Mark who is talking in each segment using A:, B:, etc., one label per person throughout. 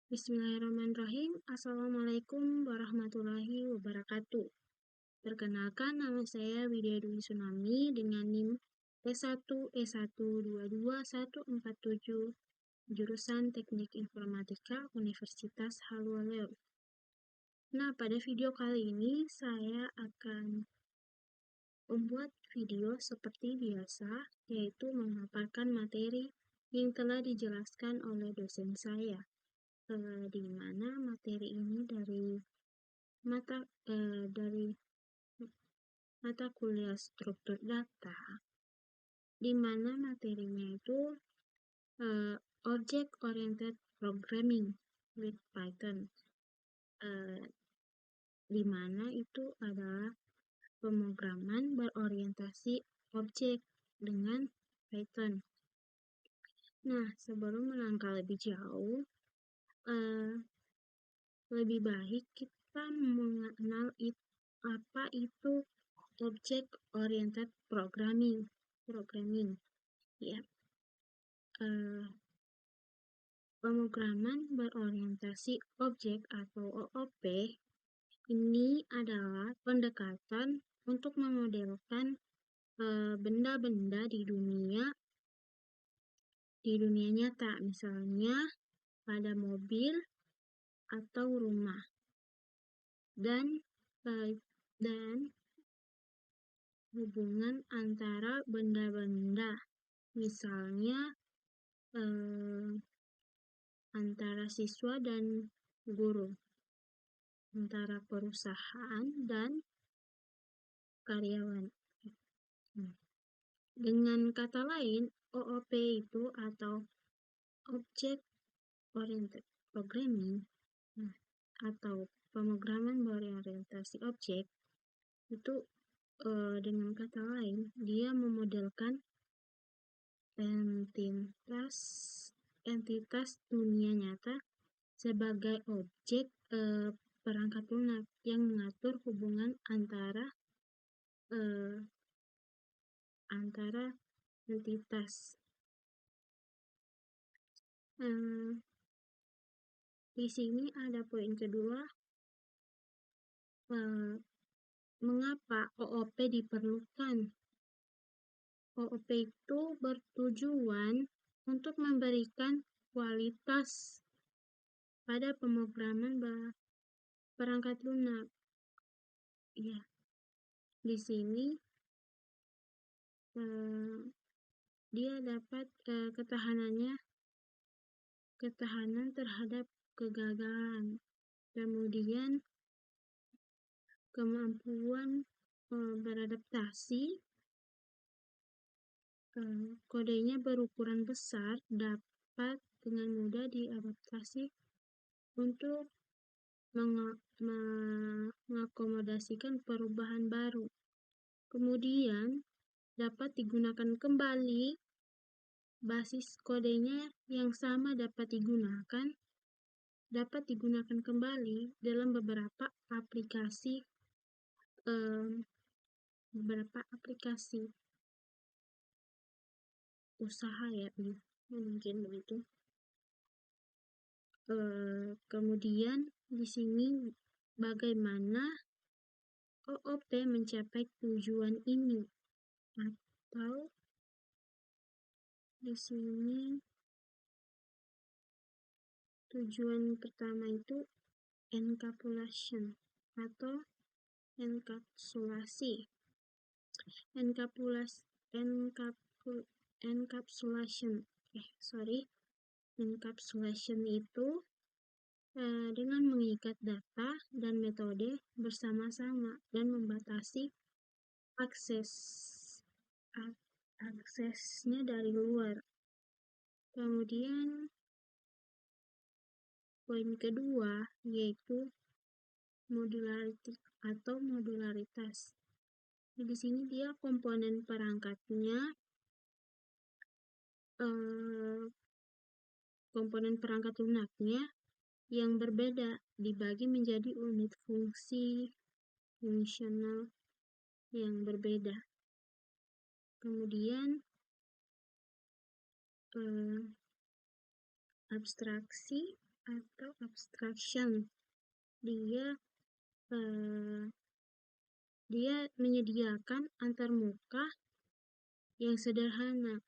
A: Bismillahirrahmanirrahim. Assalamualaikum warahmatullahi wabarakatuh. Perkenalkan, nama saya Widya Dwi Tsunami dengan NIM T1E1222147 jurusan Teknik Informatika Universitas Halwaléo. Nah, pada video kali ini saya akan membuat video seperti biasa, yaitu memaparkan materi yang telah dijelaskan oleh dosen saya. Di mana materi ini dari mata kuliah struktur data, di mana materinya itu Object Oriented Programming with Python, di mana itu adalah pemrograman berorientasi objek dengan Python. Nah, sebelum melangkah lebih jauh, lebih baik kita mengenal apa itu Object Oriented Programming. Ya. Pemrograman berorientasi objek atau OOP ini adalah pendekatan untuk memodelkan benda-benda di dunia nyata, misalnya pada mobil atau rumah, dan hubungan antara benda-benda, misalnya antara siswa dan guru, antara perusahaan dan karyawan. Dengan kata lain, OOP itu atau Object Oriented Programming atau pemrograman berorientasi objek itu dengan kata lain dia memodelkan entitas dunia nyata sebagai objek perangkat lunak yang mengatur hubungan antara entitas. Di sini ada poin kedua, mengapa OOP diperlukan. OOP itu bertujuan untuk memberikan kualitas pada pemrograman perangkat lunak. Ya, di sini dia dapat ketahanan terhadap kegagalan, kemudian kemampuan beradaptasi. Kodenya berukuran besar, dapat dengan mudah diadaptasi untuk mengakomodasikan perubahan baru. Kemudian dapat digunakan kembali, basis kodenya yang sama dapat digunakan kembali dalam beberapa aplikasi usaha, ya, mungkin begitu. Kemudian di sini bagaimana OOP mencapai tujuan ini, atau di sini tujuan pertama itu encapsulation atau enkapsulasi. Encapsulation itu dengan mengikat data dan metode bersama-sama dan membatasi aksesnya dari luar. Kemudian poin kedua yaitu modularity atau modularitas. Di sini dia komponen perangkatnya, komponen perangkat lunaknya yang berbeda dibagi menjadi unit fungsional yang berbeda. Kemudian abstraksi atau abstraction. Dia menyediakan antarmuka yang sederhana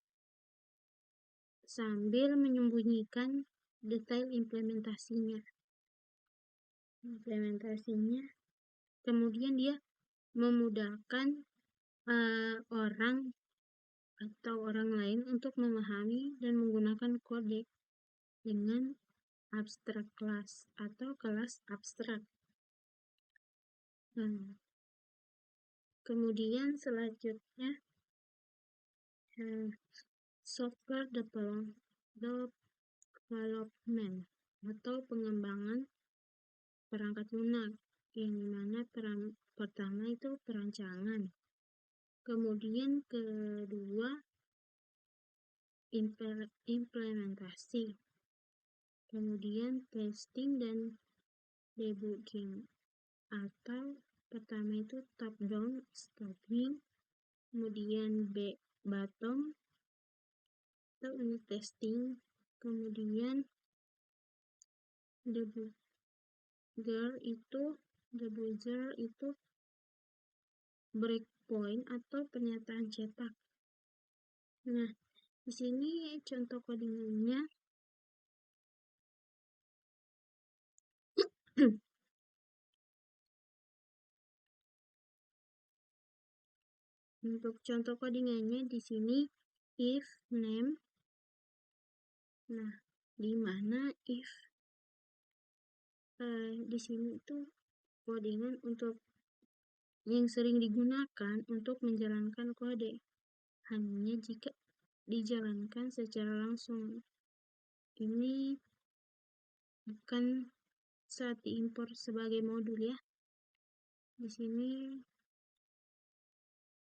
A: sambil menyembunyikan detail implementasinya. Kemudian dia memudahkan orang atau orang lain untuk memahami dan menggunakan kode dengan abstract class atau kelas abstrak. Kemudian selanjutnya software development atau pengembangan perangkat lunak, yang dimana pertama itu perancangan, kemudian kedua implementasi, kemudian testing dan debugging, atau pertama itu top down staging, kemudian bottom atau unit testing, kemudian debugger itu breakpoint atau pernyataan cetak. Nah, di sini contoh codingannya. Untuk contoh codingannya di sini if name. Nah, di mana if di sini itu codingan untuk yang sering digunakan untuk menjalankan kode hanya jika dijalankan secara langsung. Ini bukan saat diimpor sebagai modul ya. Di sini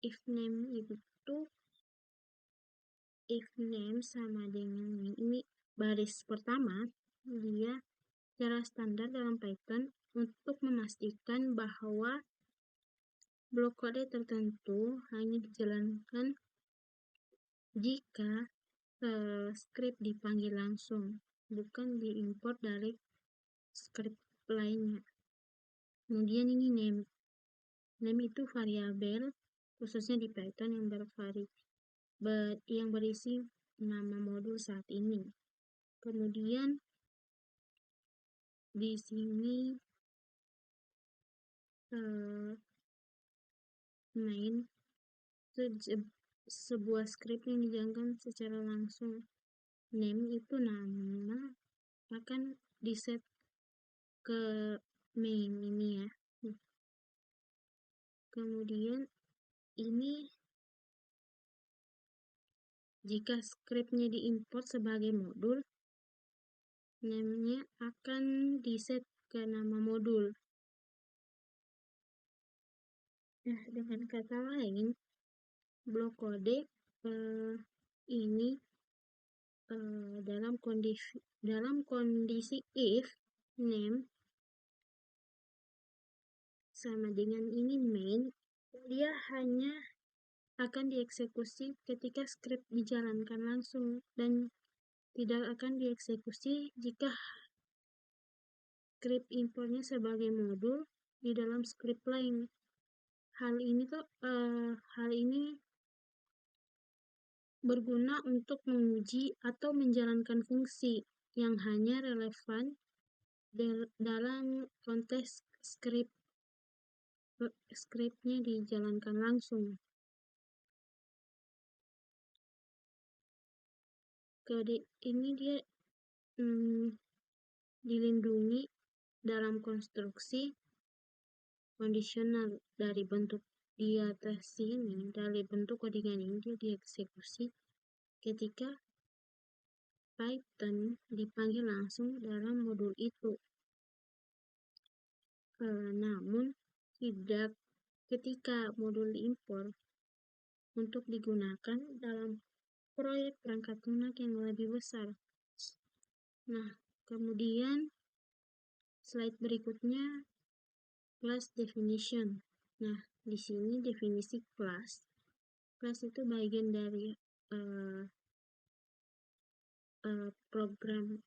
A: if name sama dengan ini baris pertama, dia cara standar dalam Python untuk memastikan bahwa blok kode tertentu hanya dijalankan jika script dipanggil langsung, bukan diimpor dari script lainnya. Kemudian ini name itu variabel khususnya di Python yang berisi nama modul saat ini. Kemudian di sini main sebuah script yang dijalankan secara langsung. Name itu nama akan diset ke main ini ya. Kemudian ini jika scriptnya diimport sebagai modul, name-nya akan diset ke nama modul. Nah, dengan kata lain, blok kode ini dalam kondisi if name sama dengan ini main, dia hanya akan dieksekusi ketika script dijalankan langsung dan tidak akan dieksekusi jika script importnya sebagai modul di dalam script lain. Hal ini berguna untuk menguji atau menjalankan fungsi yang hanya relevan dalam konteks scriptnya dijalankan langsung. Kode ini dia dilindungi dalam konstruksi kondisional dari bentuk di atas sini, dari bentuk codingan ini dia dieksekusi ketika Python dipanggil langsung dalam modul itu. Namun tidak ketika modul diimpor untuk digunakan dalam proyek perangkat lunak yang lebih besar. Nah, kemudian slide berikutnya class definition. Nah, di sini definisi class. Class itu bagian dari program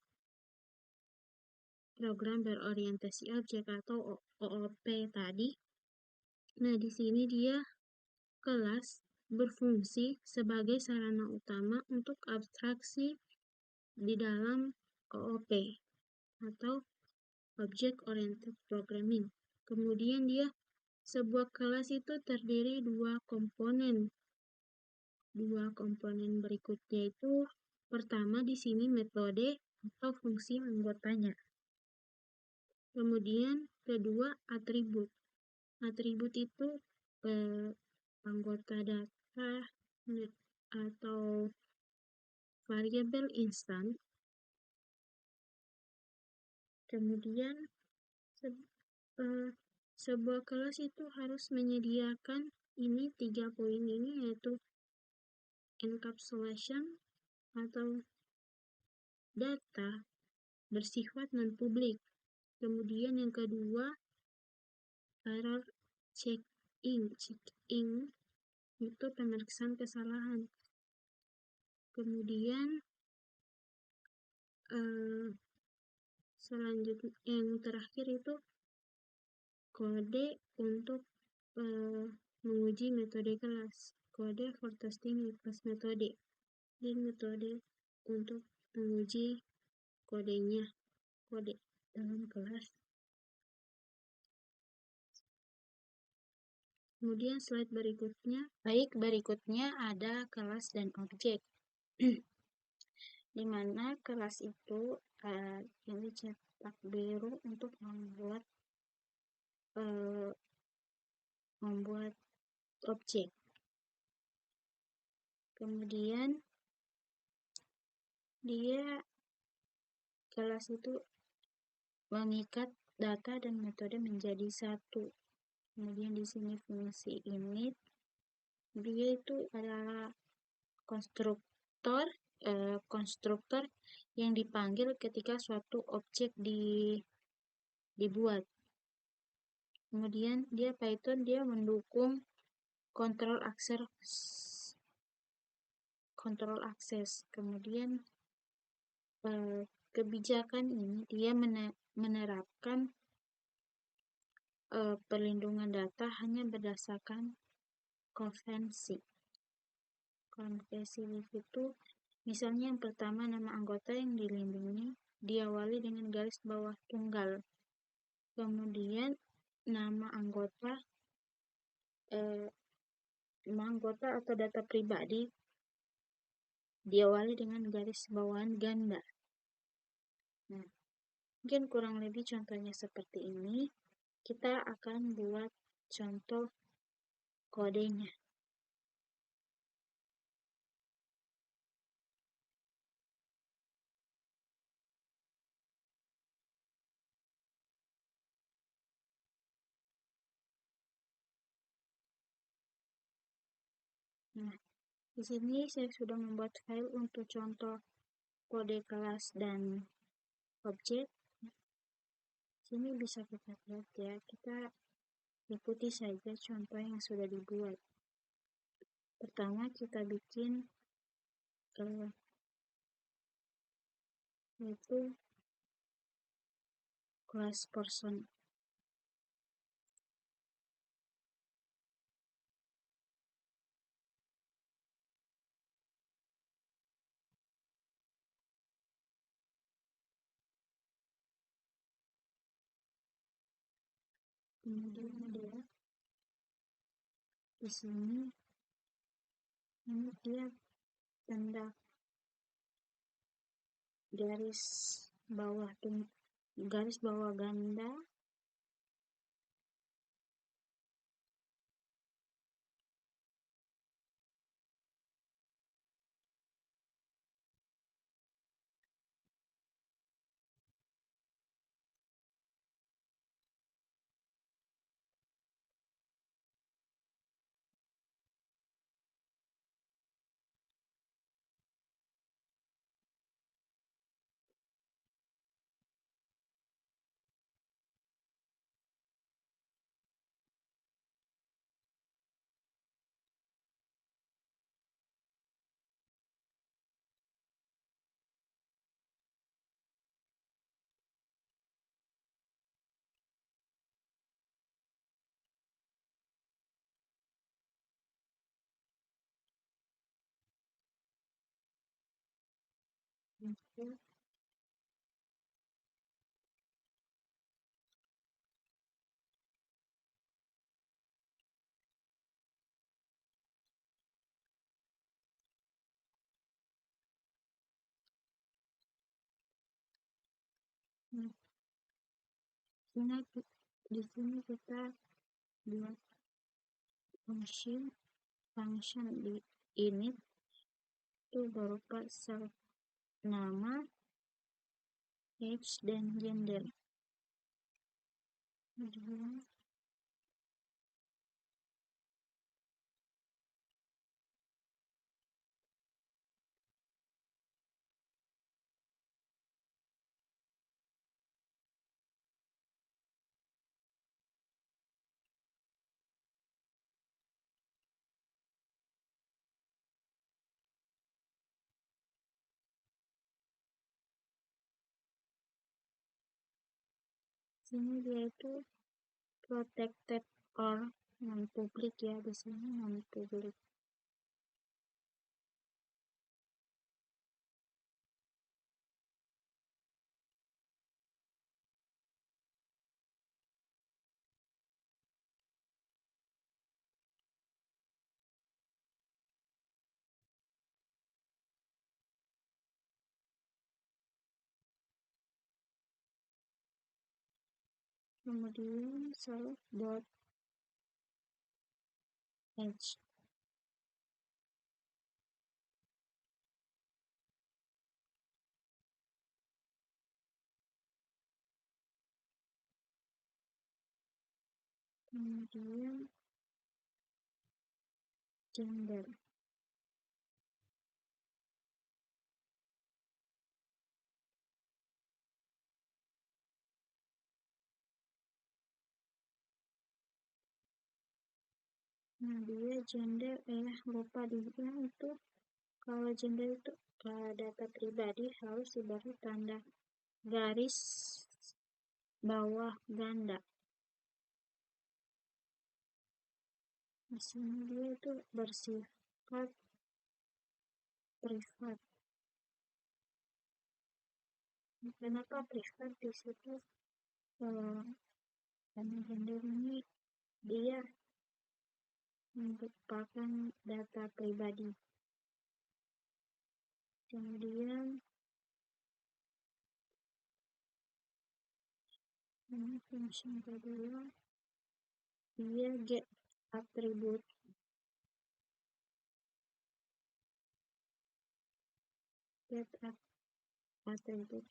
A: program berorientasi objek atau OOP tadi. Nah, di sini dia kelas berfungsi sebagai sarana utama untuk abstraksi di dalam OOP atau Object Oriented Programming. Kemudian sebuah kelas itu terdiri dua komponen. Dua komponen berikutnya itu pertama di sini metode atau fungsi anggotanya. Kemudian kedua atribut. Atribut itu anggota data atau variabel instan. Kemudian sebuah kelas itu harus menyediakan ini 3 poin ini, yaitu encapsulation atau data bersifat non-publik. Kemudian yang kedua error check-in itu pemeriksaan kesalahan. Kemudian selanjutnya yang terakhir itu kode untuk menguji metode kelas, kode for testing kelas metode, dan metode untuk menguji kode dalam kelas. Kemudian slide berikutnya ada kelas dan objek. Di mana kelas itu ini cetak biru untuk membuat objek. Kemudian kelas itu mengikat data dan metode menjadi satu. Kemudian di sini fungsi init, dia itu adalah konstruktor yang dipanggil ketika suatu objek dibuat. Kemudian Python mendukung kontrol akses. Kemudian kebijakan ini dia menerapkan perlindungan data hanya berdasarkan konvensi. Konvensi itu misalnya yang pertama, nama anggota yang dilindungi diawali dengan garis bawah tunggal. Kemudian nama anggota atau data pribadi diawali dengan garis bawahan ganda. Nah, mungkin kurang lebih contohnya seperti ini. Kita akan buat contoh kodenya. Nah, di sini saya sudah membuat file untuk contoh kode kelas dan objek. Sini bisa kita lihat ya, kita ikuti saja contoh yang sudah dibuat. Pertama kita bikin yaitu kelas person. Kemudian di sini ini dia tanda garis bawah ganda. Oke. Nah, di sini kita buat function di init itu berupa self nama, age, dan gender. Sini dia itu protected or non public ya, di sini non public. Kemudian self dot age. Kemudian gender. Nah, dia gender lupa dibilang itu kalau gender itu data pribadi harus diberi tanda garis bawah ganda. Di sini dia itu bersifat privat. Kenapa privat di situ? Karena gender ini dia merupakan data pribadi. Kemudian ini function kedua, dia get atribut. Get atribut.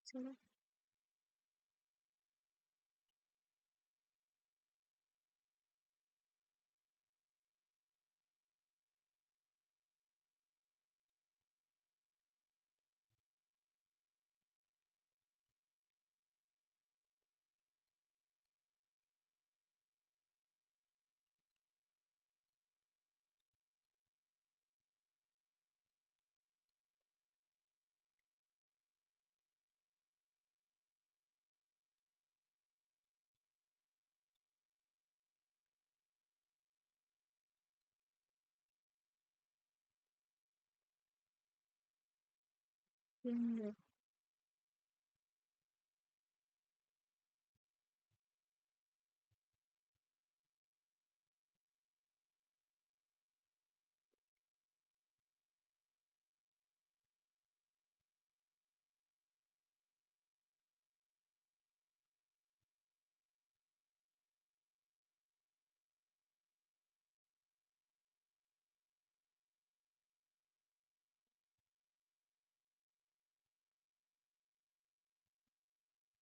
A: Salah. gender.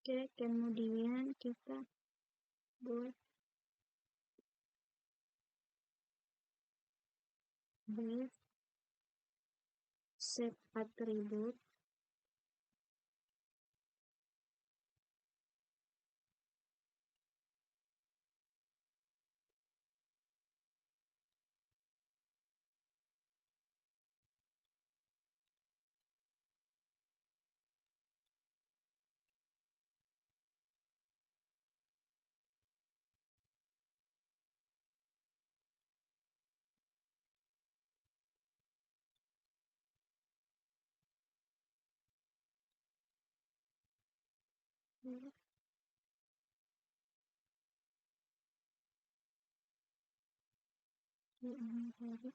A: Oke, kemudian kita buat set atribut tadi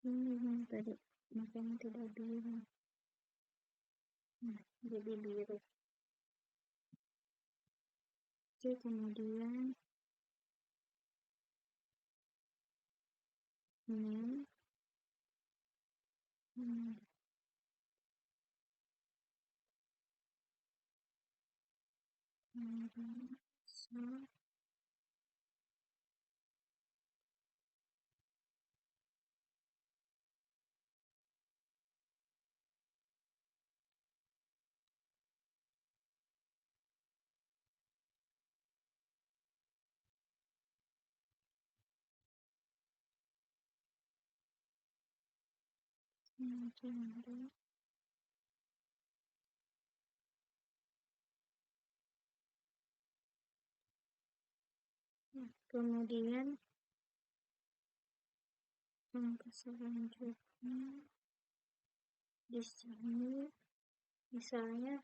A: ini tadi makanya tidak biru. Nah, jadi biru. Oke, kemudian name, gender. Nah, kemudian angka selanjutnya di sini misalnya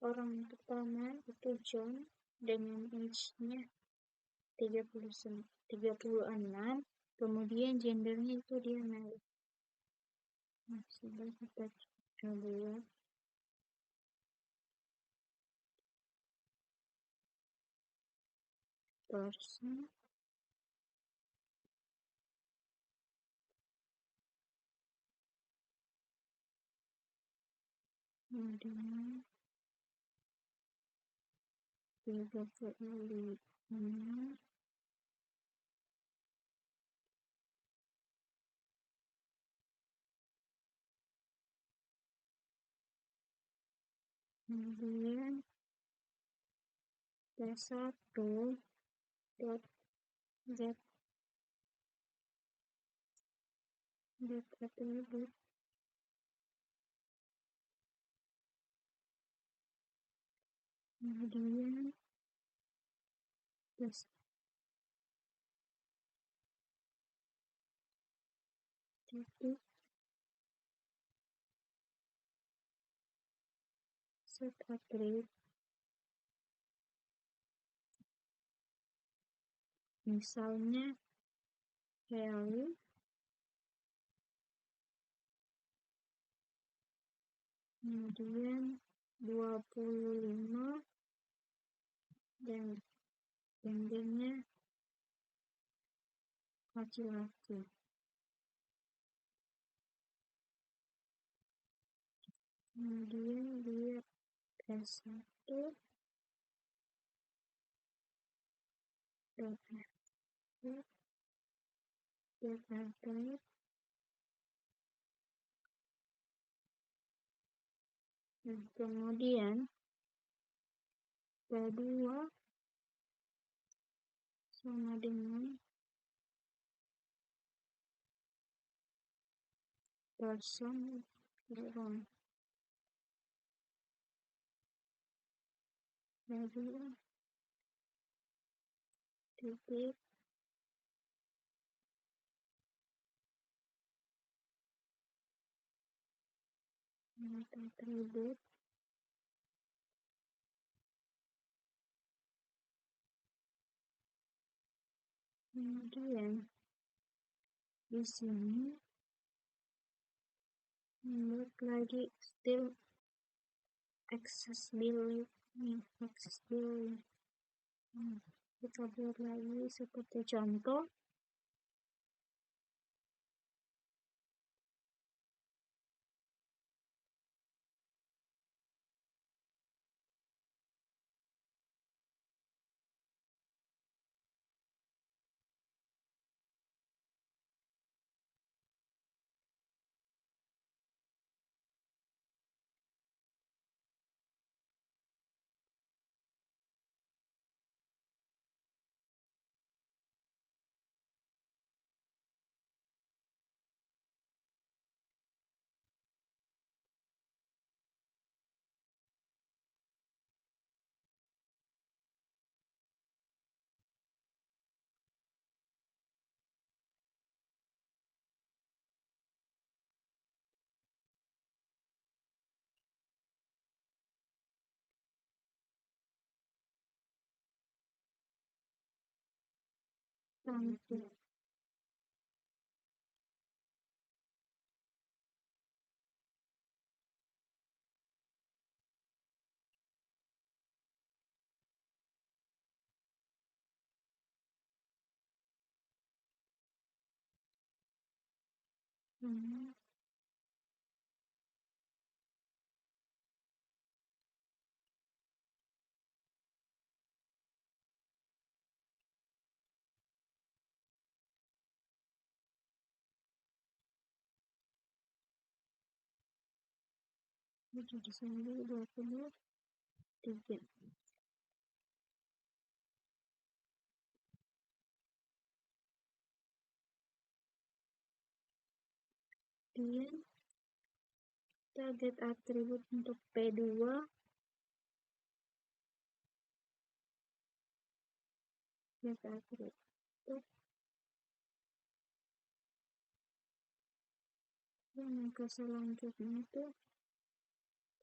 A: orang pertama itu John dengan age-nya 36, kemudian gendernya itu dia male. Nah, sudah kita coba person, kemudian 35, kemudian T1 dot get attribute, kemudian plus titik set attribute, misalnya value, kemudian 25 dan gendernya laki-laki. Kemudian dia S1 dan F2 get attribute, nah, kemudian kedua sama dengan person wrong. Lalu titik atribut kemudian di sini membuat lagi still accessibility. Kita buat lagi seperti contoh. Sampai jadi 23. Kemudian target atribut untuk P2 get atribut yang ke selanjutnya itu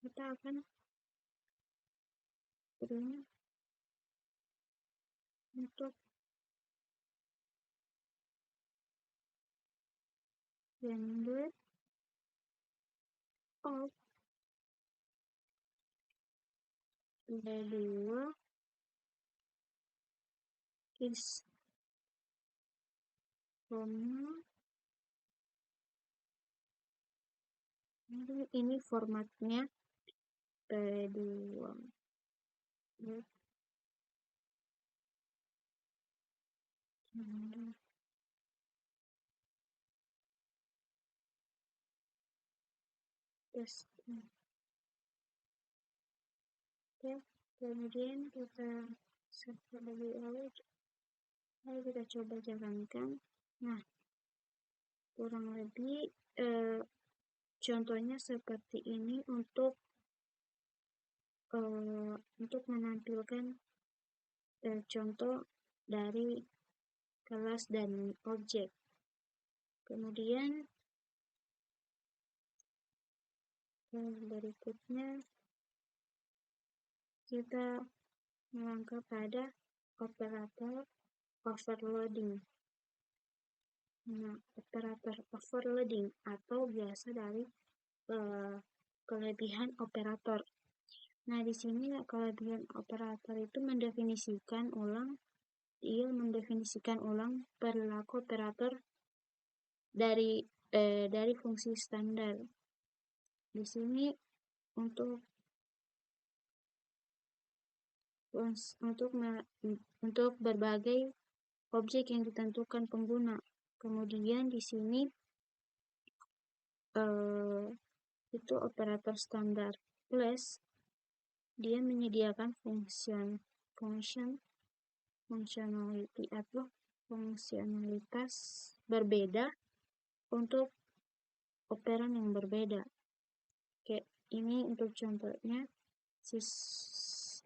A: kita akan print untuk gender of P2 is ini formatnya P2 yes. Oke, kemudian kita lebih awal, lalu kita coba jalankan. Nah, kurang lebih contohnya seperti ini untuk menampilkan contoh dari kelas dan objek. Kemudian berikutnya kita melangkah pada operator overloading. Nah, operator overloading atau biasa dari kelebihan operator. Nah, di sini kelebihan operator itu mendefinisikan ulang perilaku operator dari fungsi standar. Di sini untuk berbagai objek yang ditentukan pengguna. Kemudian di sini itu operator standar plus dia menyediakan functionality atau fungsionalitas berbeda untuk operan yang berbeda. Kayak ini untuk contohnya,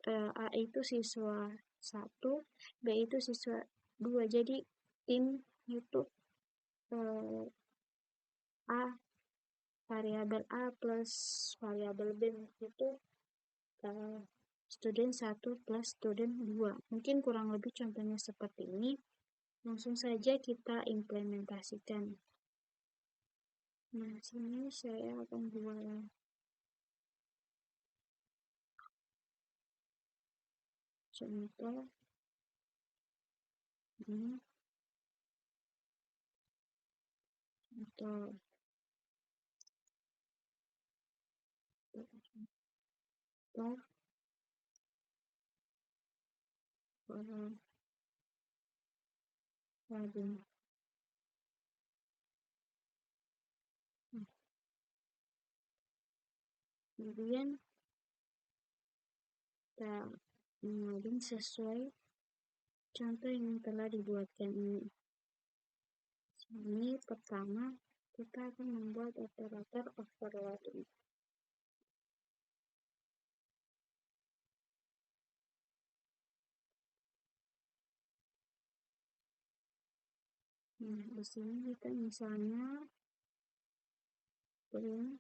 A: A itu siswa 1, B itu siswa 2. Jadi tim YouTube A, variabel A plus variabel B itu student 1 plus student 2. Mungkin kurang lebih contohnya seperti ini. Langsung saja kita implementasikan. Nah, sini saya akan buat contoh ini contoh waduh. Kemudian kita mengadun sesuai contoh yang telah dibuatkan ini. Ini pertama kita akan membuat operator overloading. Nah, di sini kita misalnya print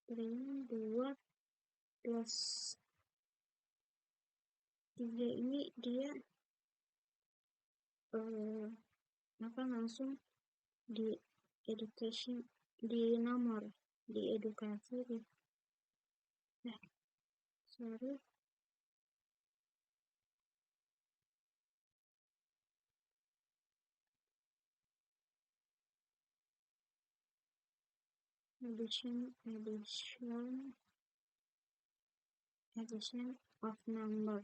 A: 2 plus 3 ini dia akan langsung di education, di nomor, di edukasi, sorry, addition of number.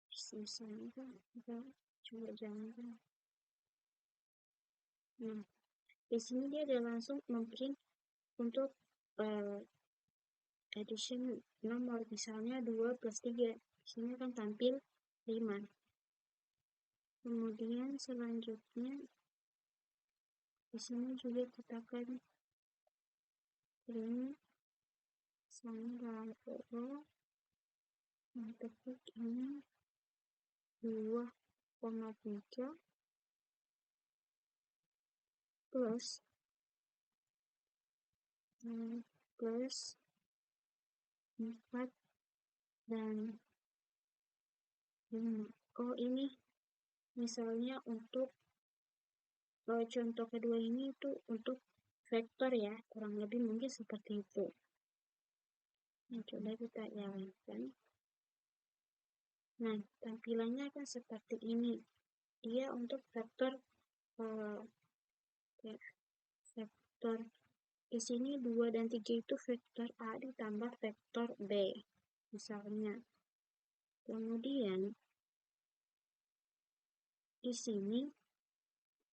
A: Sisanya kita coba jangan. Nah, di sini dia ada langsung memprint untuk addition nomor, misalnya 2 plus 3. Di sini akan tampil 5. Kemudian selanjutnya di sini juga kita akan print sama untuk ini 2,3 plus 4 dan 5. Oh, ini misalnya untuk contoh kedua ini itu untuk vektor ya, kurang lebih mungkin seperti itu. Nah, coba kita jalankan. Nah, tampilannya akan seperti ini. Dia untuk vektor vektor di sini 2 dan 3 itu vektor A ditambah vektor B misalnya. Kemudian di sini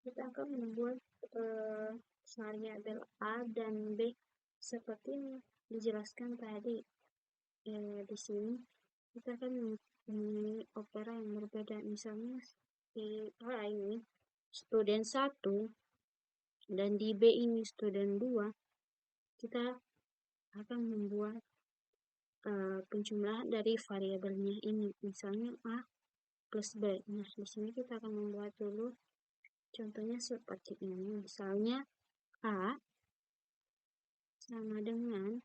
A: kita akan membuat variabel A dan B seperti yang dijelaskan tadi. Di sini kita akan memilih opera yang berbeda. Misalnya di A ini student 1 dan di B ini student 2, kita akan membuat penjumlahan dari variabelnya ini, misalnya A plus B. Nah, di sini kita akan membuat dulu contohnya seperti ini. Misalnya A sama dengan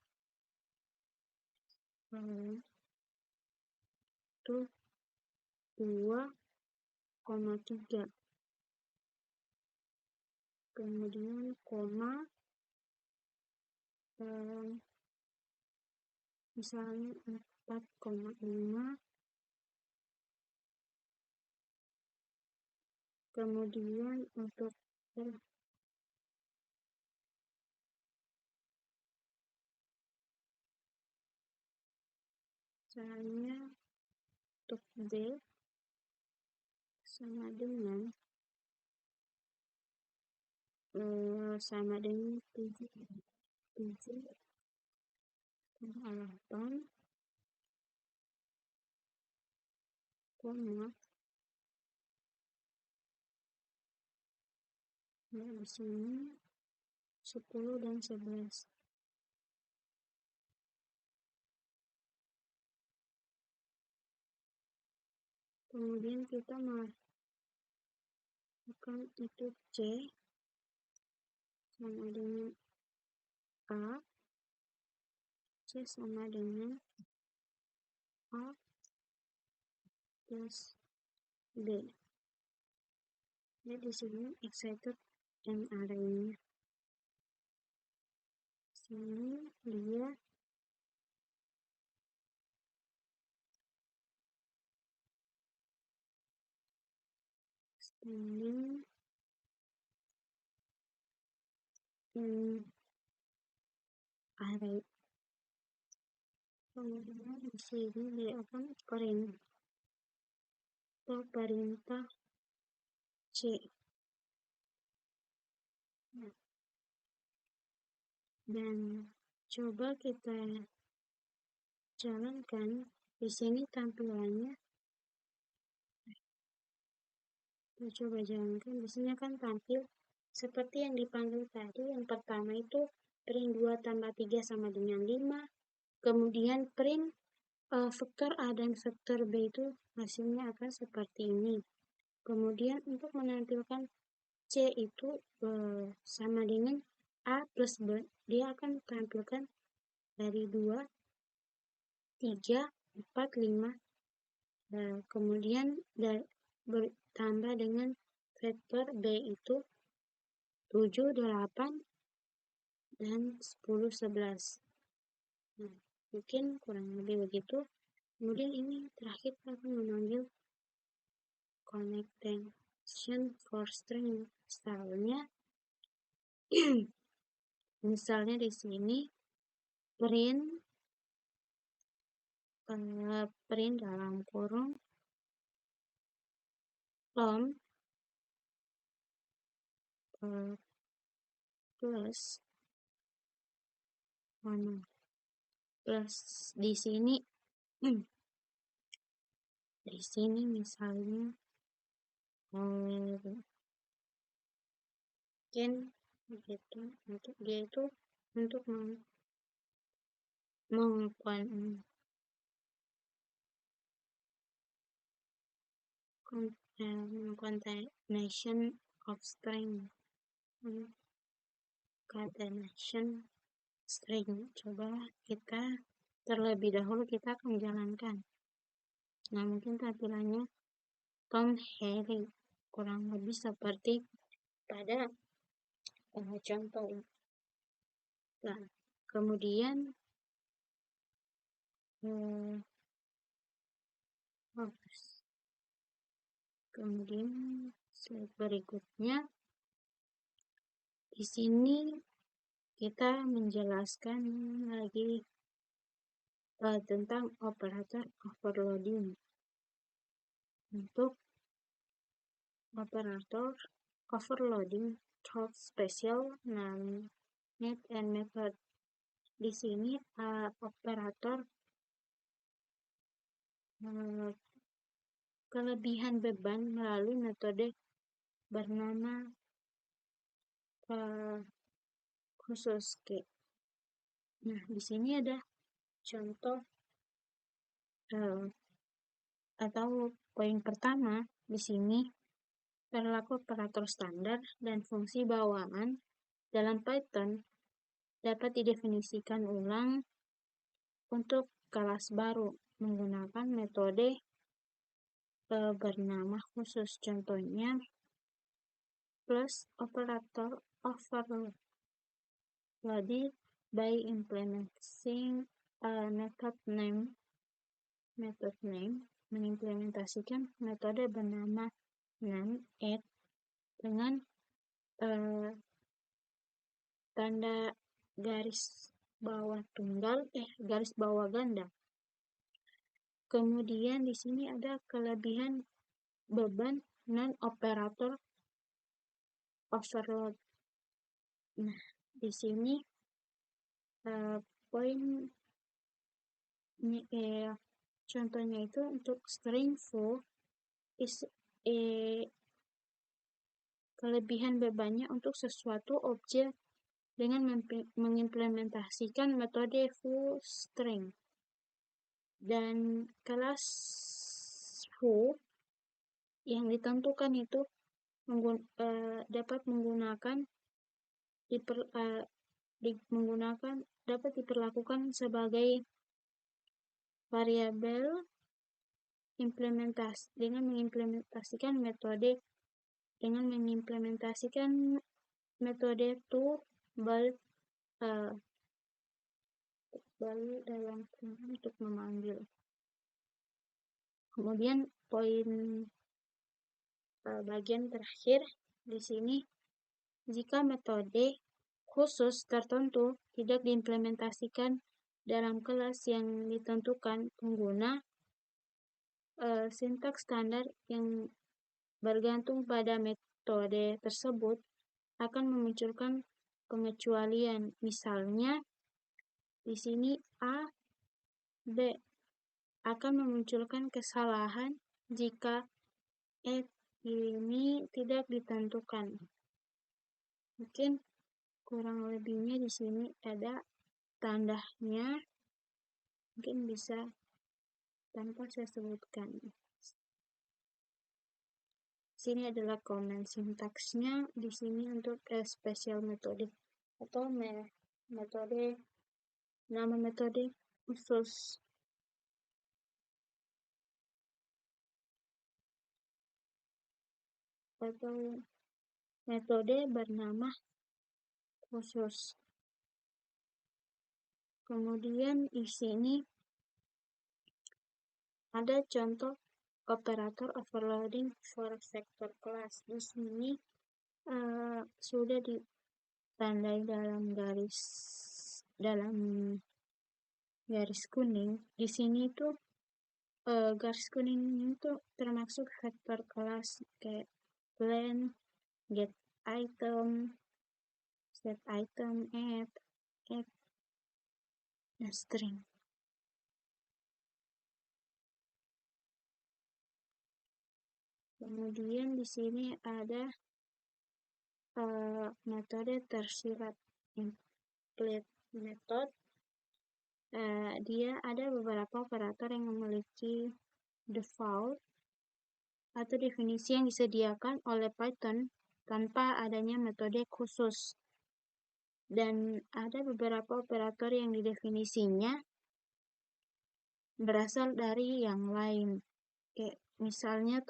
A: itu 2,3. Kemudian koma misalnya 4,5. Kemudian untuk caranya untuk B sama dengan 7,8 koma, nah di sini 10 dan 11. Kemudian kita melakukan itu C sama dengan A, C sama dengan A plus B. Jadi di sini excited and array-nya. Sini dia standing in array. Kemudian di sini dia akan perintah C. Dan coba kita jalankan. Di sini tampilannya, kita coba jalankan. Di sini akan tampil seperti yang dipanggil tadi. Yang pertama itu print 2 tambah 3 sama dengan 5. Kemudian print vektor A dan vektor B itu hasilnya akan seperti ini. Kemudian untuk menampilkan C itu sama dengan A plus B, dia akan tampilkan dari 2, 3, 4, 5. Kemudian bertambah dengan vektor B itu 7, 8, dan 10, 11. Nah, mungkin kurang lebih begitu. Kemudian ini terakhir akan memanggil connection for string style-nya. Misalnya di sini print dalam kurung Tom plus mana plus di sini misalnya mungkin begitu, untuk dia itu untuk melakukan concatenation of string. Concatenation string. Coba kita terlebih dahulu kita akan menjalankan. Nah, mungkin tampilannya Tom Harry kurang lebih seperti pada contoh. Nah, kemudian slide berikutnya di sini kita menjelaskan lagi tentang operator overloading. Untuk operator overloading through special net and method. Di sini operator kelebihan beban melalui metode bernama khusus K. Nah, di sini ada contoh atau poin pertama di sini perilaku operator standar dan fungsi bawaan dalam Python dapat didefinisikan ulang untuk kelas baru menggunakan metode bernama khusus. Contohnya plus operator overloaded by implementing method name mengimplementasikan metode bernama name add dengan tanda garis bawah ganda. Kemudian di sini ada kelebihan beban non operator overload. Nah, di sini Contohnya itu untuk string foo is kelebihan bebannya untuk suatu objek dengan mengimplementasikan metode foo string. Dan kelas foo yang ditentukan itu dapat diperlakukan sebagai variabel implementasi dengan mengimplementasikan metode tubal dalam untuk memanggil. Kemudian poin bagian terakhir di sini, jika metode khusus tertentu tidak diimplementasikan dalam kelas yang ditentukan, pengguna sintaks standar yang bergantung pada metode tersebut akan memunculkan pengecualian. Misalnya di sini A, B akan memunculkan kesalahan jika F ini tidak ditentukan. Mungkin kurang lebihnya di sini ada tandanya, mungkin bisa tanpa saya sebutkan. Sini adalah komen sintaksnya. Di sini untuk special metode atau nama metode khusus. Atau metode bernama khusus. Kemudian di sini ada contoh operator overloading for vector class. Di sini sudah ditandai dalam garis kuning. Di sini itu garis kuning itu termasuk vector class kayak len, get item, set item, add, dan string. Kemudian di sini ada metode tersirat implement method. Dia ada beberapa operator yang memiliki default atau definisi yang disediakan oleh Python tanpa adanya metode khusus. Dan ada beberapa operator yang didefinisinya berasal dari yang lain. Kayak misalnya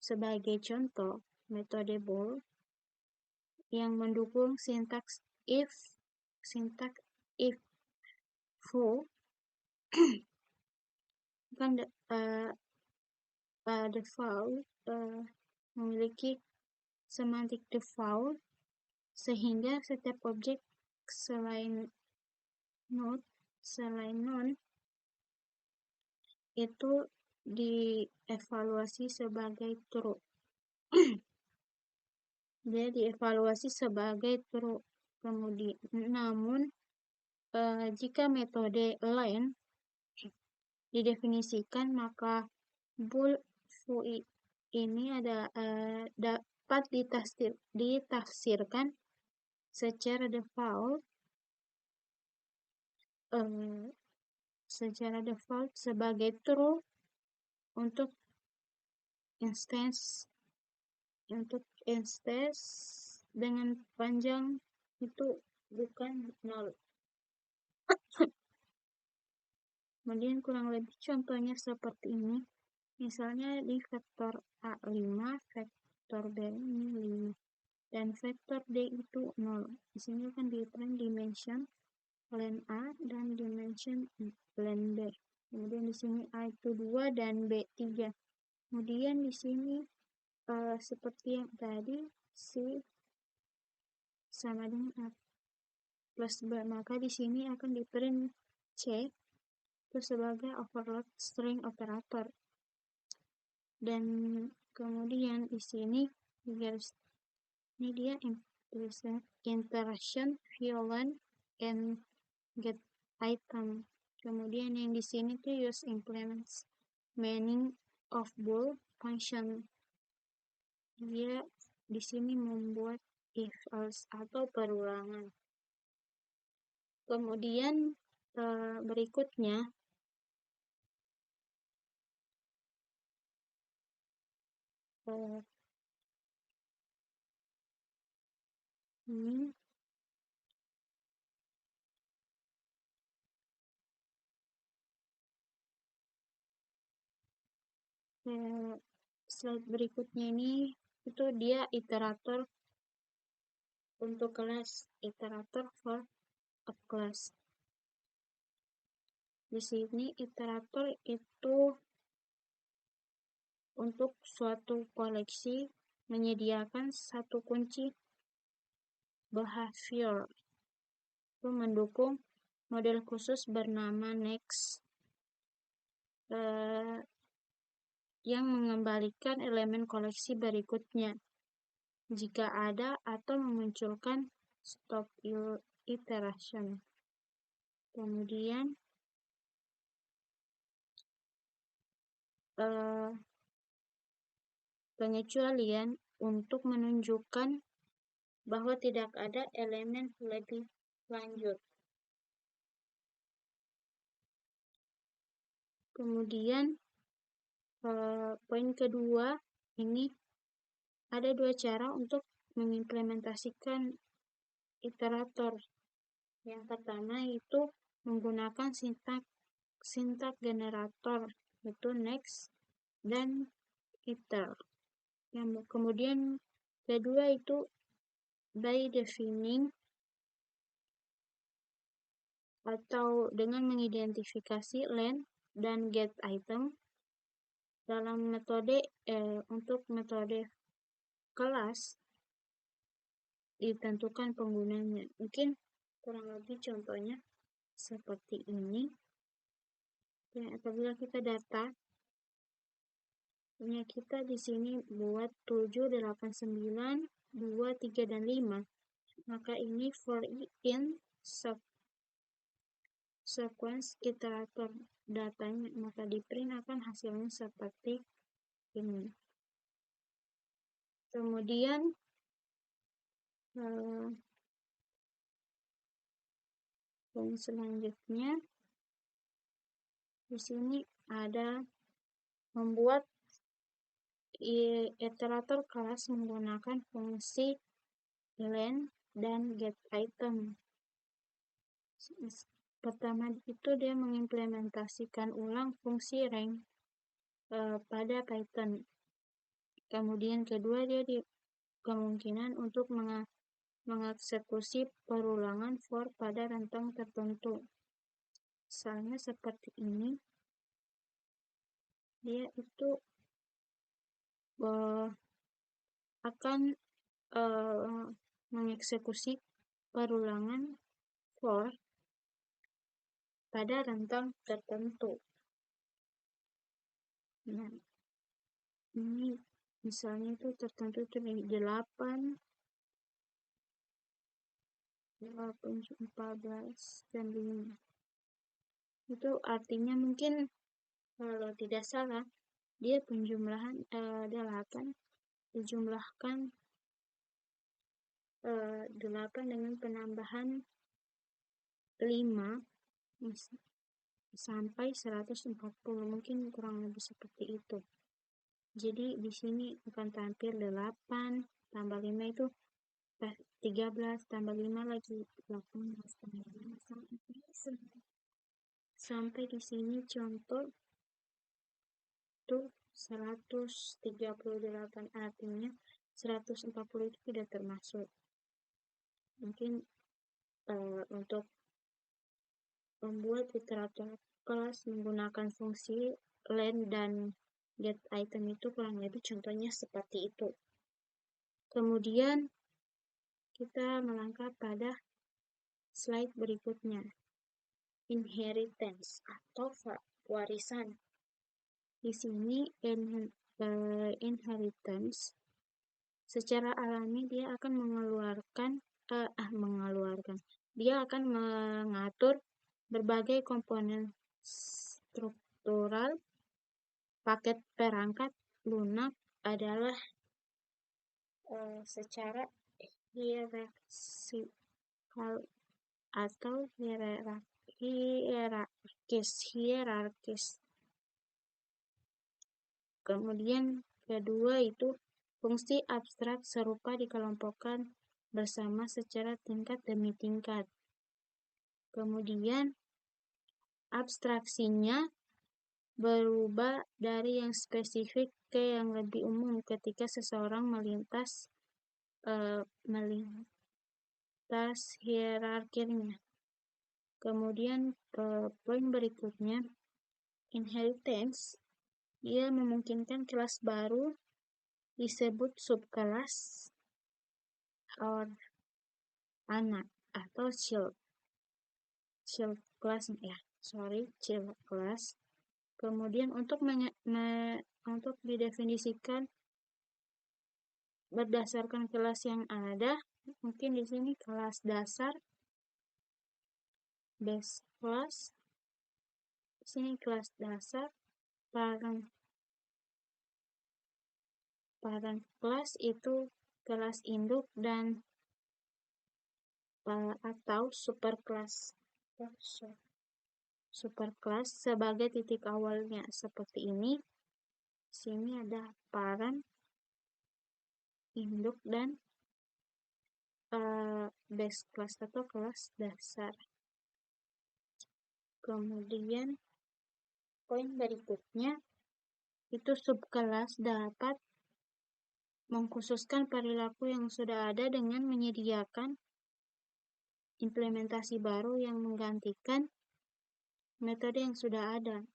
A: sebagai contoh metode bool yang mendukung sintaks if foo kan default memiliki semantik default sehingga setiap objek selain non itu dievaluasi sebagai true. Dia dievaluasi sebagai true. Kemudian namun jika metode len didefinisikan, maka bool foo ini dapat ditafsirkan secara default sebagai true untuk instance dengan panjang itu bukan 0. Kemudian kurang lebih contohnya seperti ini. Misalnya di vektor A5, vektor B ini 5, dan vektor D itu 0. Di sini akan diprint dimension len A dan dimension len B. Kemudian di sini A itu 2 dan B 3. Kemudian di sini seperti yang tadi C sama dengan A plus B, maka di sini akan diprint C itu sebagai overload string operator. Dan kemudian di sini ini dia interaction violent and get item. Kemudian yang di sini tuh use implements meaning of bool function. Dia di sini membuat if else atau perulangan. Kemudian berikutnya ini slide berikutnya ini itu dia iterator untuk kelas, iterator for a class. Di sini iterator itu untuk suatu koleksi menyediakan satu kunci behavior itu mendukung model khusus bernama next yang mengembalikan elemen koleksi berikutnya jika ada atau memunculkan stop iteration. Kemudian pengecualian untuk menunjukkan bahwa tidak ada elemen lebih lanjut. Kemudian poin kedua ini ada dua cara untuk mengimplementasikan iterator. Yang pertama itu menggunakan sintak generator yaitu next dan iter. Yang kemudian kedua itu by defining atau dengan mengidentifikasi len dan get item dalam metode untuk metode kelas ditentukan penggunanya. Mungkin kurang lebih contohnya seperti ini. Ya, apabila kita data punya kita di sini buat 7, 8, 9, 2, 3, dan 5. Maka ini for in sequence iterator datanya, maka di print akan hasilnya seperti ini. Kemudian poin selanjutnya di sini ada membuat iterator kelas menggunakan fungsi len dan get item. Pertama itu dia mengimplementasikan ulang fungsi rank pada Python. Kemudian kedua dia kemungkinan untuk mengeksekusi perulangan for pada rentang tertentu. Misalnya seperti ini, dia itu akan mengeksekusi perulangan for pada rentang tertentu. Nah, ini misalnya itu tertentu itu 8, 14, dan 5. Itu artinya mungkin kalau tidak salah dia penjumlahan 8 dijumlahkan 8 dengan penambahan 5 sampai 140, mungkin kurang lebih seperti itu. Jadi di sini akan tampil 8 tambah 5 itu 13 tambah 5 lagi 18 tambah 5 sampai di sini contoh itu 138, artinya 140 itu tidak termasuk. Mungkin untuk membuat iterator kelas menggunakan fungsi len dan get item itu kurang lebih contohnya seperti itu. Kemudian kita melangkah pada slide berikutnya, inheritance atau warisan. Di sini inheritance secara alami dia akan dia akan mengatur berbagai komponen struktural paket perangkat lunak adalah secara hierarkikal atau hierarkis. Kemudian kedua itu fungsi abstrak serupa dikelompokkan bersama secara tingkat demi tingkat. Kemudian abstraksinya berubah dari yang spesifik ke yang lebih umum ketika seseorang melintas hierarkinya. Kemudian poin berikutnya, inheritance, dia memungkinkan kelas baru disebut subkelas or anak atau child class child class. Kemudian untuk didefinisikan berdasarkan kelas yang ada, mungkin di sini kelas dasar, base class, di sini kelas dasar, parent class itu kelas induk dan atau superclass sebagai titik awalnya seperti ini. Sini ada parent, induk, dan base class atau kelas dasar. Kemudian poin berikutnya itu subkelas dapat mengkhususkan perilaku yang sudah ada dengan menyediakan implementasi baru yang menggantikan metode yang sudah ada.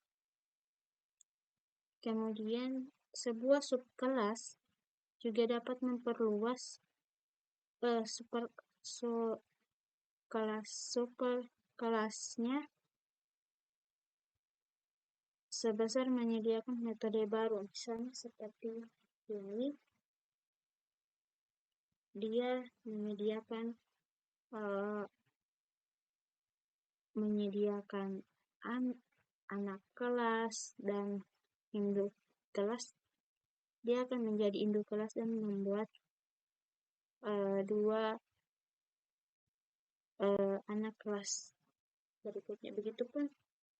A: Kemudian sebuah subkelas juga dapat memperluas superkelasnya sebesar menyediakan metode baru. Misalnya seperti ini, dia menyediakan anak kelas dan induk kelas. Dia akan menjadi induk kelas dan membuat dua anak kelas berikutnya. Begitupun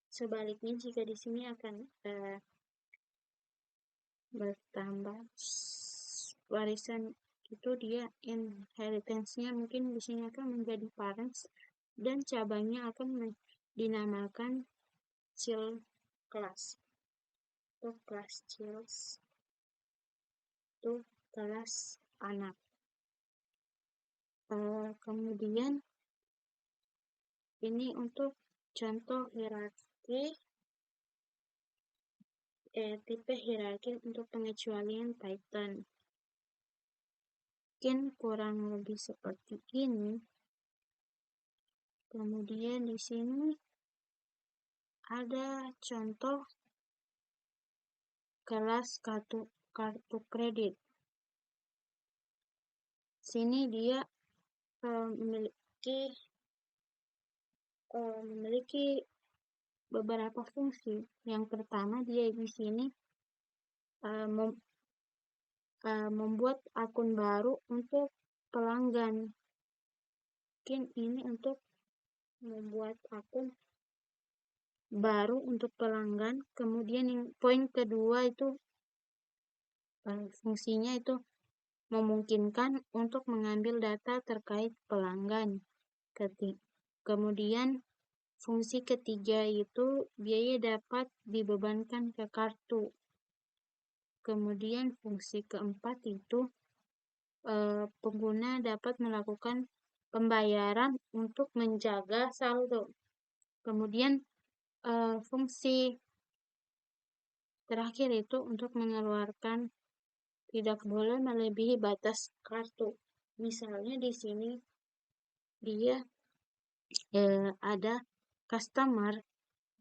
A: sebaliknya, jika di sini akan bertambah warisan, itu dia inheritance-nya mungkin di sini akan menjadi parents dan cabangnya akan dinamakan child class atau kelas child itu kelas anak. Kemudian ini untuk contoh hierarki tipe hierarki untuk pengecualian Python. Mungkin kurang lebih seperti ini. Kemudian di sini ada contoh kelas kartu kredit. Sini dia memiliki beberapa fungsi. Yang pertama, dia di sini membuat akun baru untuk pelanggan. Mungkin ini untuk membuat akun baru untuk pelanggan. Kemudian yang poin kedua itu fungsinya itu memungkinkan untuk mengambil data terkait pelanggan. Kemudian fungsi ketiga itu biaya dapat dibebankan ke kartu. Kemudian fungsi keempat itu pengguna dapat melakukan pembayaran untuk menjaga saldo. Kemudian fungsi terakhir itu untuk mengeluarkan tidak boleh melebihi batas kartu. Misalnya di sini dia ada customer,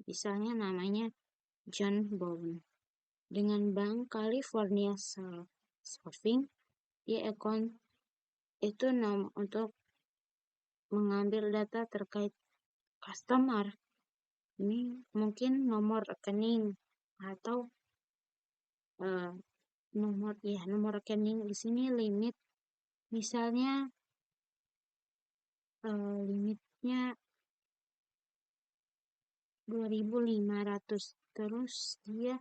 A: misalnya namanya John Bone, dengan Bank California Saving. Dia account itu untuk mengambil data terkait customer Ini mungkin nomor rekening atau nomor rekening. Di sini limit, misalnya limitnya 2.500, terus dia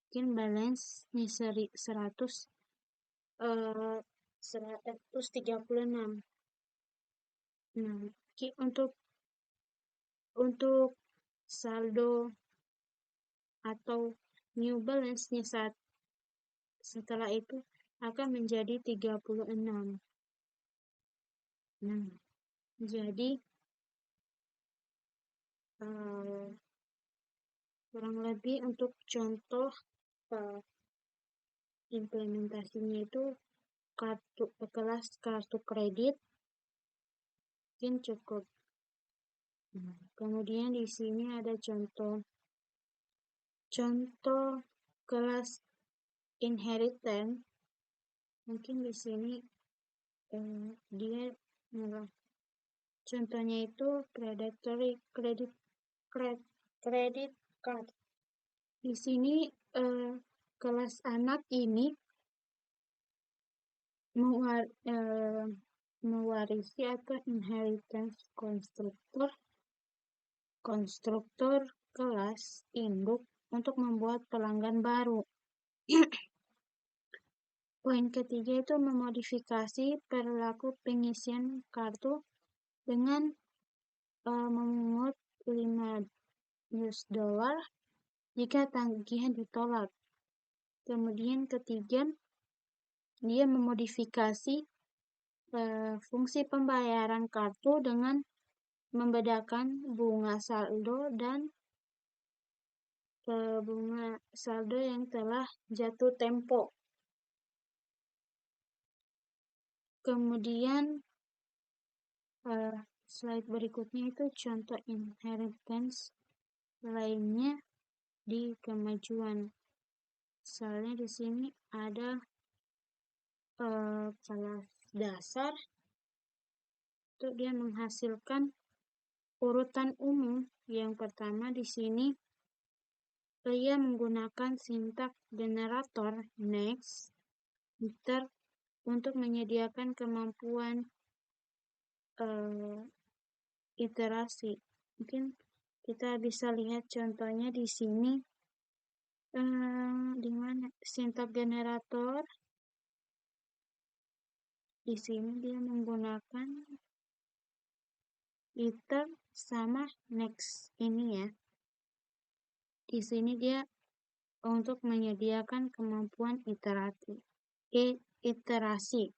A: mungkin balance-nya 136. Nah, untuk saldo atau new balance-nya setelah itu akan menjadi 36. Nah, jadi kurang lebih untuk contoh implementasinya itu kelas kartu kredit mungkin cukup. Kemudian di sini ada contoh kelas inheritance. Mungkin di sini dia contohnya itu credit card. Di sini kelas anak ini mewarisi atau inheritance konstruktor kelas induk untuk membuat pelanggan baru. Poin ketiga itu memodifikasi perilaku pengisian kartu dengan memungut $5 jika tagihan ditolak. Kemudian ketiga, dia memodifikasi fungsi pembayaran kartu dengan membedakan bunga saldo dan bunga saldo yang telah jatuh tempo. Kemudian slide berikutnya itu contoh inheritance lainnya di kemajuan. Misalnya di sini ada kelas dasar, itu dia menghasilkan urutan umum. Yang pertama di sini ia menggunakan sintak generator next iter untuk menyediakan kemampuan iterasi. Mungkin kita bisa lihat contohnya di sini. Di mana sintak generator? Di sini dia menggunakan iter sama next ini ya. Di sini dia untuk menyediakan kemampuan iterasi.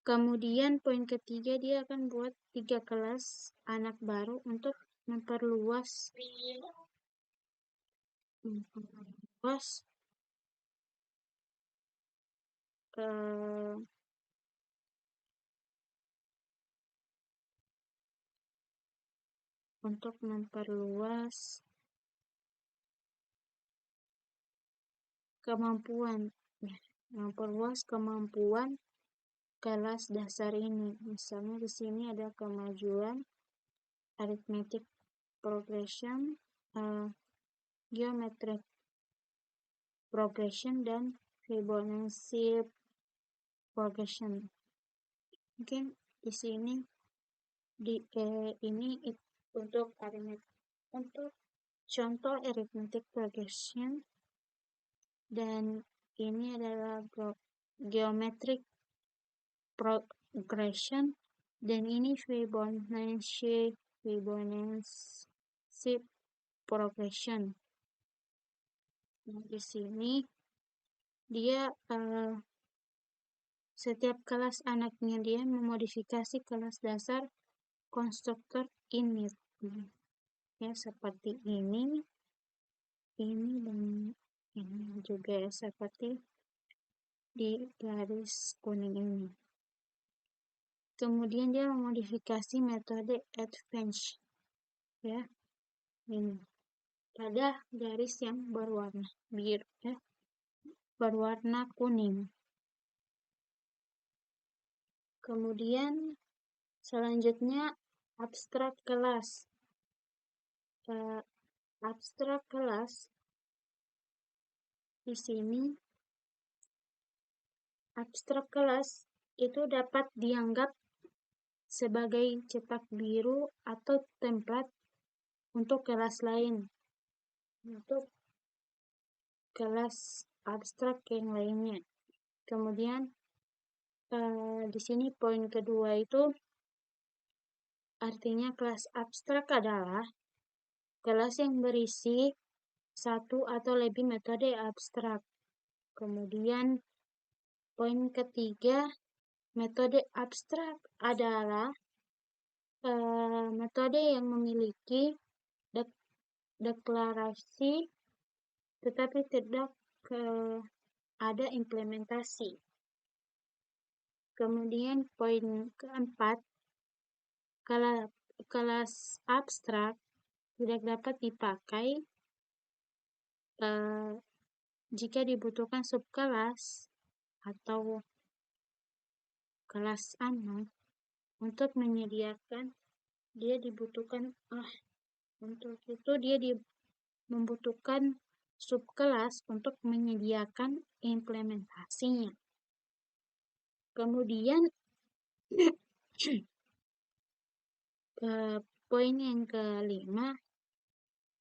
A: Kemudian poin ketiga dia akan buat 3 kelas anak baru untuk memperluas kemampuan kelas dasar ini. Misalnya di sini ada kemajuan arithmetic progression, geometric progression, dan Fibonacci progression. Mungkin di sini ini untuk contoh arithmetic progression, dan ini adalah geometric progression, dan ini Fibonacci progression. Nah, di sini dia setiap kelas anaknya dia memodifikasi kelas dasar konstruktor init. Ya, seperti ini dan ini juga seperti di garis kuning ini. Kemudian dia memodifikasi metode advance ya, ini pada garis yang berwarna biru berwarna kuning. Kemudian selanjutnya abstrak kelas. Abstrak kelas di sini, abstrak kelas itu dapat dianggap sebagai cetak biru atau template untuk kelas lain, untuk kelas abstrak yang lainnya. Kemudian di sini poin kedua itu artinya kelas abstrak adalah kelas yang berisi satu atau lebih metode abstrak. Kemudian poin ketiga, metode abstrak adalah metode yang memiliki deklarasi tetapi tidak ada implementasi. Kemudian poin keempat, kelas abstrak tidak dapat dipakai jika dibutuhkan subkelas atau kelas anak untuk menyediakan, dia dibutuhkan untuk itu dia membutuhkan subkelas untuk menyediakan implementasinya. Kemudian poin yang kelima,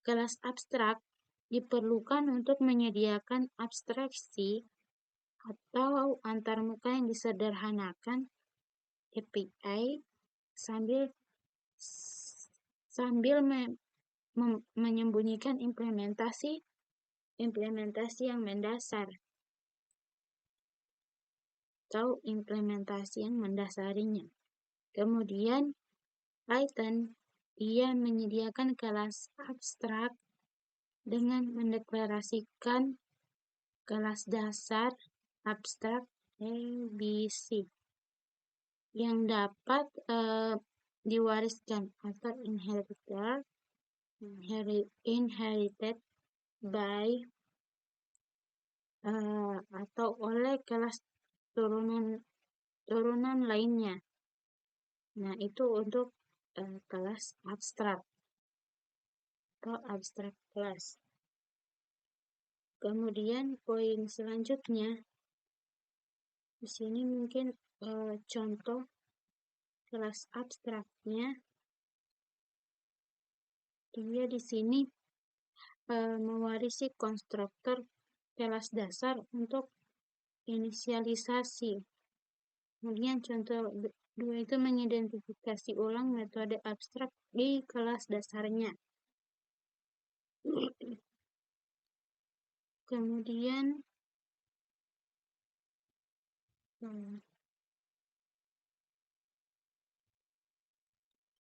A: kelas abstrak diperlukan untuk menyediakan abstraksi atau antarmuka yang disederhanakan API sambil menyembunyikan implementasi yang mendasar atau implementasi yang mendasarinya. Kemudian Python, ia menyediakan kelas abstrak dengan mendeklarasikan kelas dasar abstrak ABC yang dapat diwariskan atau inherited by atau oleh kelas turunan lainnya. Nah, itu untuk kelas abstrak atau abstrak kelas. Kemudian poin selanjutnya, di sini mungkin contoh kelas abstraknya. Dia di sini mewarisi konstruktor kelas dasar untuk inisialisasi. Kemudian contoh dua itu mengidentifikasi ulang metode abstrak di kelas dasarnya. Kemudian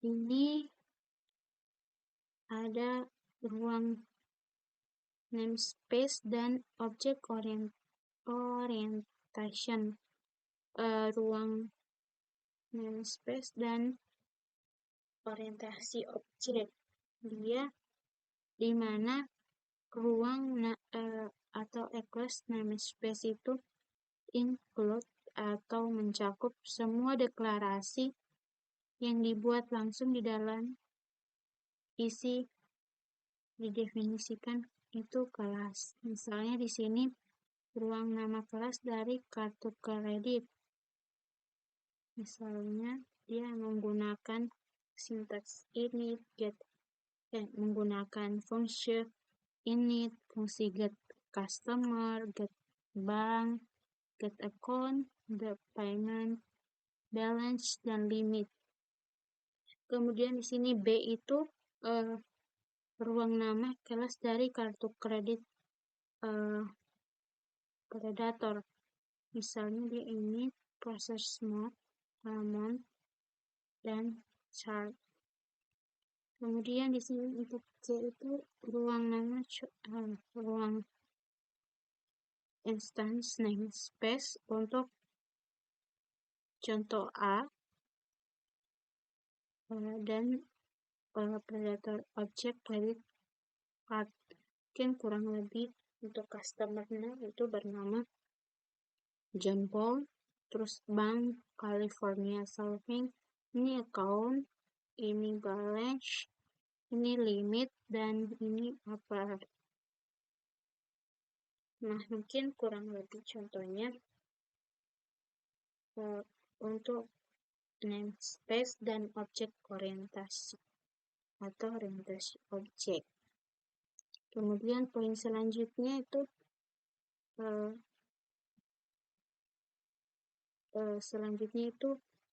A: ini ada ruang namespace dan object orientation. Ruang namespace dan orientasi objek, dia di mana ruang atau class namespace itu include atau mencakup semua deklarasi yang dibuat langsung di dalam isi didefinisikan itu kelas. Misalnya di sini ruang nama kelas dari kartu kredit. Misalnya dia menggunakan sintaks init, menggunakan fungsi init, fungsi get customer, get bank, get account, the payment, balance, dan limit. Kemudian di sini B itu ruang nama kelas dari kartu kredit predator. Misalnya dia ini process mode, amount, dan chart. Kemudian di sini untuk C itu ruang nama ruang instance namespace untuk contoh A dan predator object credit card. Mungkin kurang lebih untuk customer-nya itu bernama John Paul, terus Bank California Saving, ini account ini balance, ini limit, dan ini upper. Nah, mungkin kurang lebih contohnya untuk namespace dan objek orientasi atau orientasi objek. Kemudian poin selanjutnya itu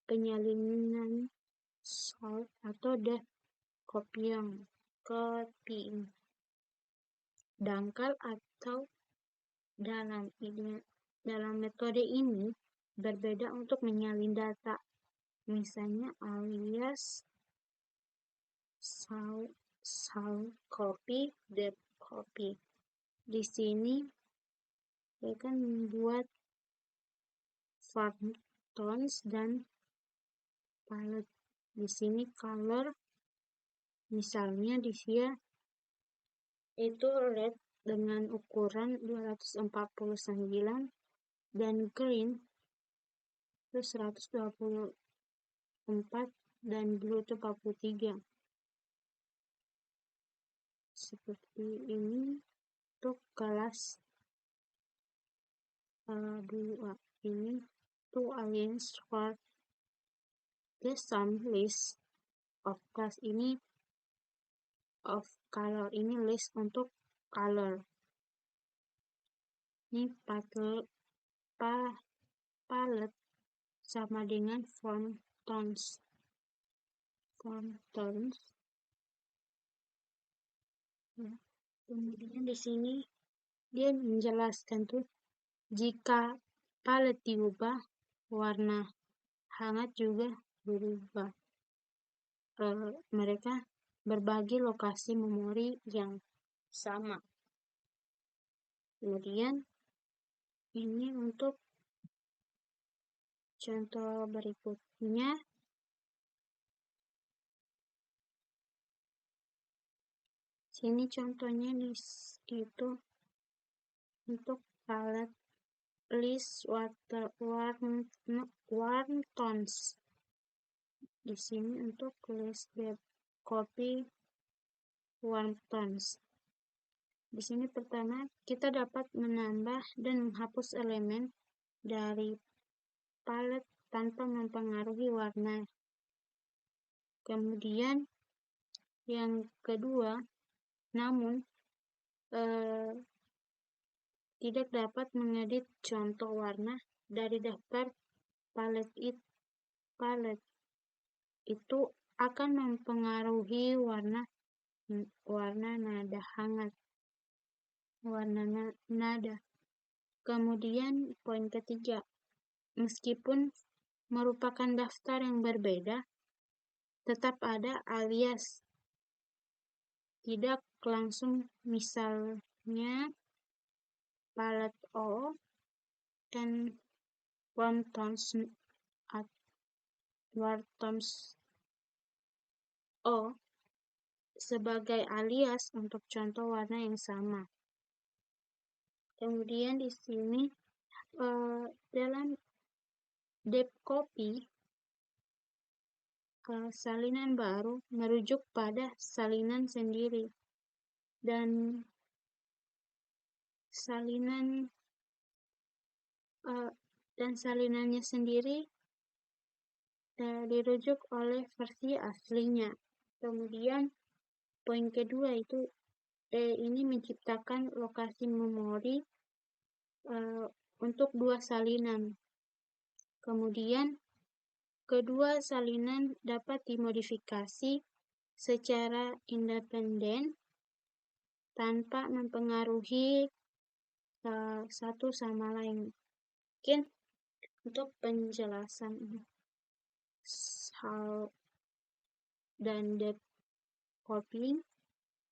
A: penyalinan sort atau copying, dangkal atau dalam metode ini berbeda untuk menyalin data, misalnya alias sound copy, depth copy. Di sini saya akan membuat font tones dan palette. Di sini color, misalnya di sini itu red dengan ukuran 249 dan green itu 124 dan blue itu 43. Seperti ini untuk kelas 2 ini to arrange for the sum list of class ini of color, ini list untuk color. Ini palette sama dengan font tones. Kemudian di sini dia menjelaskan tuh jika palette diubah, warna hangat juga berubah. Mereka berbagi lokasi memori yang sama. Kemudian ini untuk contoh berikutnya. Sini contohnya itu untuk palette list warm tones. Di sini untuk list depth copy warm tones. Di sini pertama kita dapat menambah dan menghapus elemen dari palette tanpa mempengaruhi warna. Kemudian yang kedua, namun tidak dapat mengedit contoh warna dari daftar palette itu akan mempengaruhi warna nada hangat, nada. Kemudian poin ketiga, meskipun merupakan daftar yang berbeda, tetap ada alias tidak langsung, misalnya palette O dan warm tones O sebagai alias untuk contoh warna yang sama. Kemudian di sini dalam depth copy salinan baru merujuk pada salinan sendiri dan salinannya sendiri dirujuk oleh versi aslinya. Kemudian poin kedua itu ini menciptakan lokasi memori untuk dua salinan. Kemudian kedua salinan dapat dimodifikasi secara independen tanpa mempengaruhi satu sama lain. Mungkin untuk penjelasan hal dan depth copying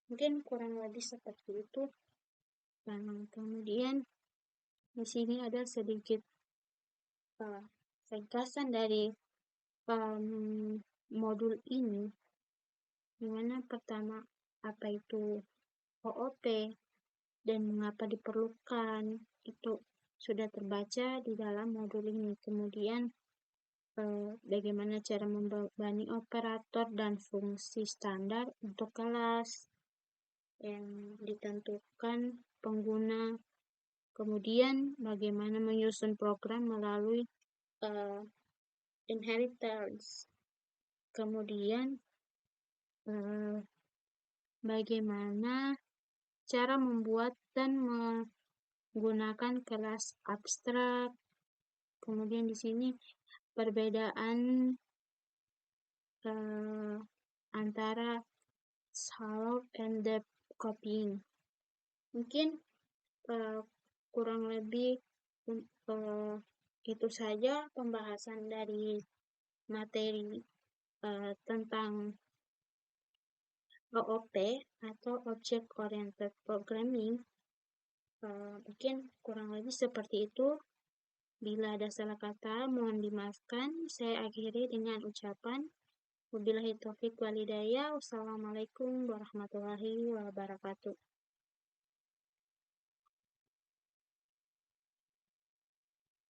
A: mungkin kurang lebih seperti itu. Dan kemudian di sini ada sedikit ringkasan dari modul ini, dimana pertama apa itu OOP dan mengapa diperlukan, itu sudah terbaca di dalam modul ini. Kemudian bagaimana cara membebani operator dan fungsi standar untuk kelas yang ditentukan pengguna. Kemudian bagaimana menyusun program melalui inheritance. Kemudian bagaimana cara membuat dan menggunakan kelas abstrak. Kemudian di sini perbedaan antara shallow and depth copying. Mungkin kurang lebih itu saja pembahasan dari materi tentang OOP atau Object Oriented Programming. Mungkin kurang lebih seperti itu. Bila ada salah kata, mohon dimaafkan. Saya akhiri dengan ucapan wabillahi taufiq walhidayah. Wassalamualaikum warahmatullahi wabarakatuh.